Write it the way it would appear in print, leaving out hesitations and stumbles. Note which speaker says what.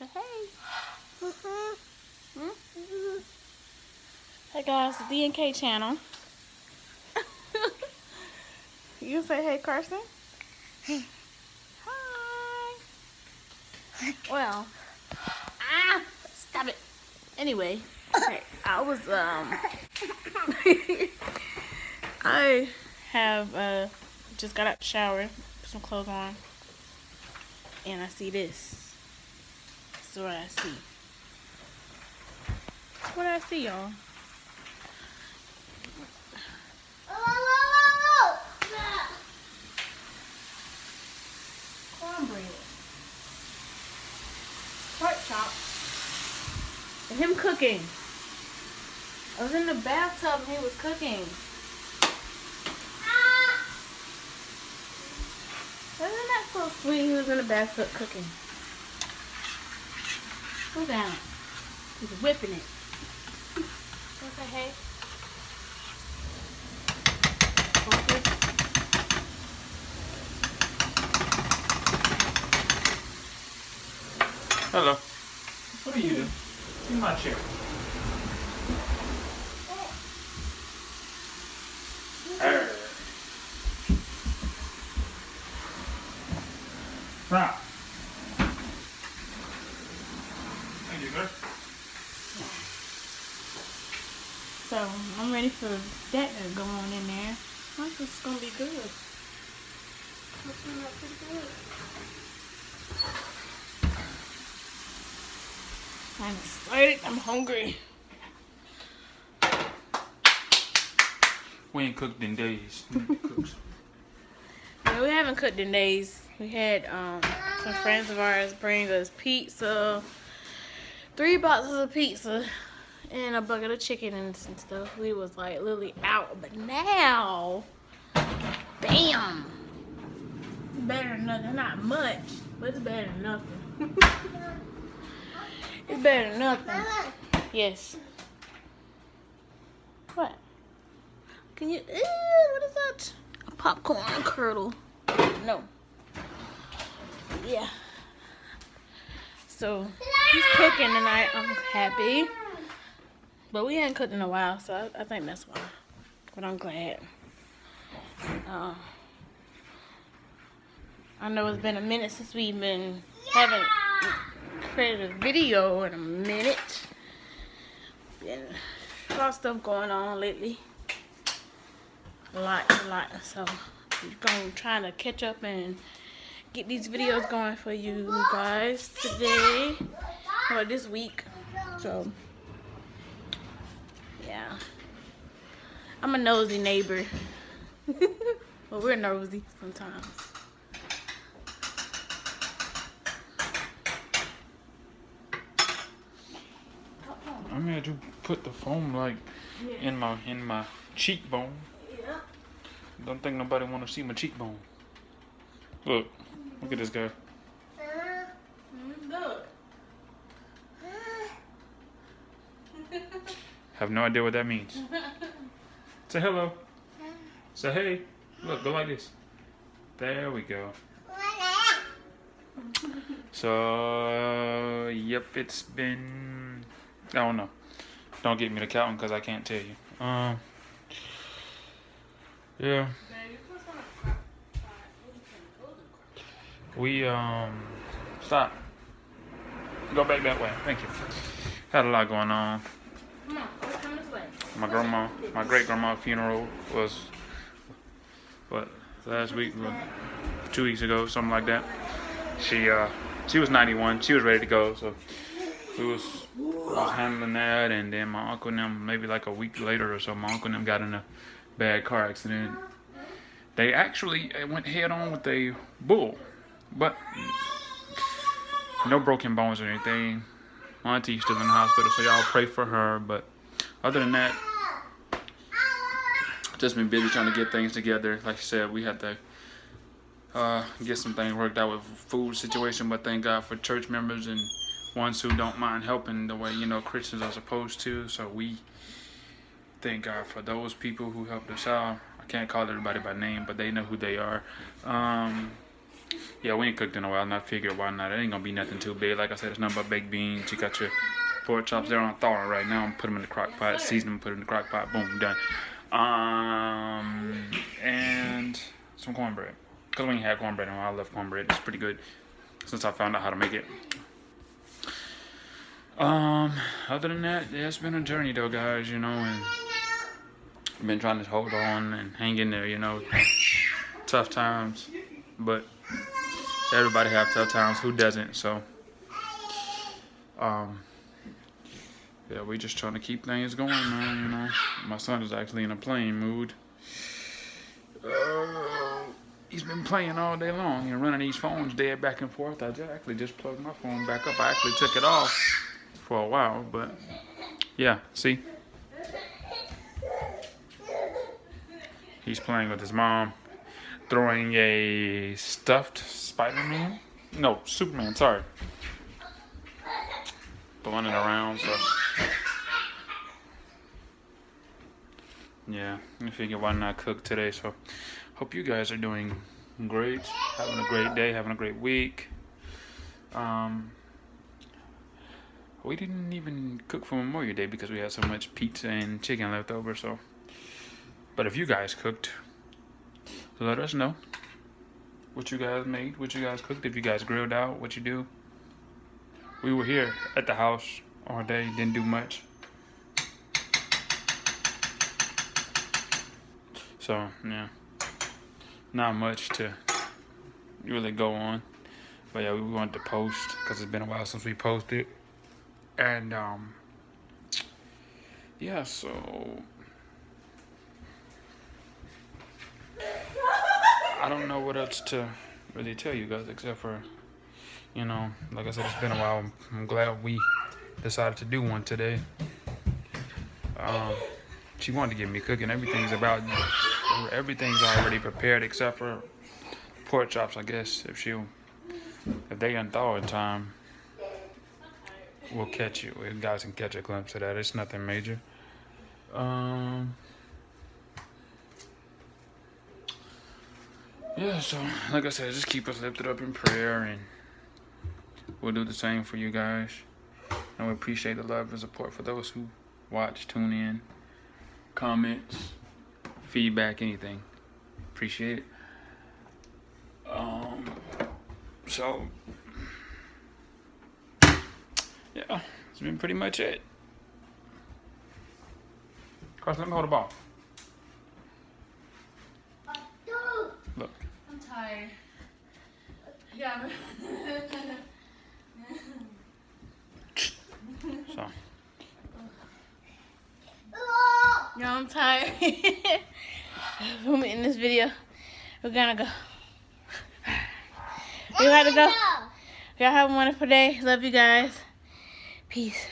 Speaker 1: Say hey. Hmm? Hey guys, the D&K channel. You say hey, Carson. Hi. Well, stop it. Anyway, okay, I was I have just got out the shower, put some clothes on, and I see this. This is what I see. What I see, y'all. Cornbread. Pork chops. And him cooking. I was in the bathtub and he was cooking. Wasn't that so sweet? He was in the bathtub cooking. Go down. He's whipping it. Okay, hey.
Speaker 2: Hello. What are you doing? In my chair. Stop. Thank you, sir.
Speaker 1: So I'm ready for that to go on in there. I think it's gonna be good. It's gonna be pretty good. I'm excited. I'm hungry.
Speaker 2: We ain't cooked in days.
Speaker 1: Yeah, we haven't cooked in days. We had some friends of ours bring us pizza, 3 boxes of pizza, and a bucket of chicken and some stuff. We was like literally out, but now, bam! It's better than nothing. Not much, but it's better than nothing. It's better than nothing. Yes. What? Can you? What is that? A popcorn kernel. No. Yeah. So he's cooking tonight. I'm happy. But we hadn't cooked in a while, so I think that's why. But I'm glad. I know it's been a minute since we've been haven't created a video in a minute. Been a lot of stuff going on lately. A lot. So we're gonna try to catch up and get these videos going for you guys today or this week. So yeah, I'm a nosy neighbor. Well, we're nosy sometimes.
Speaker 2: I'm gonna to put the foam like in my cheekbone.
Speaker 1: Yeah.
Speaker 2: Don't think nobody wanna see my cheekbone. Look at this guy.
Speaker 1: Look.
Speaker 2: Have no idea what that means. Say hello. Say hey. Look, go like this. There we go. So, yep, it's been, I don't know. Don't get me to counting because I can't tell you. Yeah. We, stop. Go back that way. Thank you. Had a lot going on.
Speaker 1: Come on, come this way.
Speaker 2: My great-grandma's funeral was, what, last week? 2 weeks ago, something like that. She was 91. She was ready to go, so we was handling that, and then my uncle and them, maybe like a week later or so, my uncle and them got in a bad car accident. They actually went head-on with a bull, but no broken bones or anything. My auntie's still in the hospital, so y'all pray for her, but other than that, just been busy trying to get things together. Like I said, we had to get some things worked out with food situation, but thank God for church members and ones who don't mind helping the way, Christians are supposed to. So we thank God for those people who helped us out. I can't call everybody by name, but they know who they are. Yeah, we ain't cooked in a while, and I figured why not. It ain't gonna be nothing too big. Like I said, it's nothing but baked beans. You got your pork chops there on thawing right now. I'm put them in the crock pot, season them, put them in the crock pot, boom, done. And some cornbread. Cause we ain't had cornbread in a while. I love cornbread. It's pretty good since I found out how to make it. Other than that, yeah, it's been a journey though, guys. You know, and I've been trying to hold on and hang in there. You know, tough times, but everybody have tough times. Who doesn't? So, yeah, we just trying to keep things going, man. You know, my son is actually in a playing mood. He's been playing all day long and running these phones dead back and forth. I actually just plugged my phone back up. I actually took it off for a while, but yeah, see? He's playing with his mom, throwing a stuffed Spider-Man. No, Superman, sorry. Throwing it around, so. Yeah, I figure why not cook today, so. Hope you guys are doing great, having a great day, having a great week. We didn't even cook for Memorial Day because we had so much pizza and chicken left over. So, but if you guys cooked, let us know what you guys made, what you guys cooked. If you guys grilled out, what you do. We were here at the house all day, didn't do much. So yeah. Not much to really go on, but yeah, we wanted to post because it's been a while since we posted, and yeah, so I don't know what else to really tell you guys except for, you know, like I said, it's been a while. I'm glad we decided to do one today. She wanted to get me cooking. Everything's already prepared except for pork chops, I guess. If they unthaw in time, we'll catch you. You guys can catch a glimpse of that. It's nothing major. Yeah, so like I said, just keep us lifted up in prayer, and we'll do the same for you guys. And we appreciate the love and support for those who watch, tune in, comments, feedback, anything. Appreciate it. So yeah, that's been pretty much it. Carson, let me hold the ball. Look.
Speaker 1: I'm tired. Yeah.
Speaker 2: So.
Speaker 1: Yeah, I'm tired. When we end this video, we're gonna go. We gotta go. Y'all have a wonderful day. Love you guys. Peace.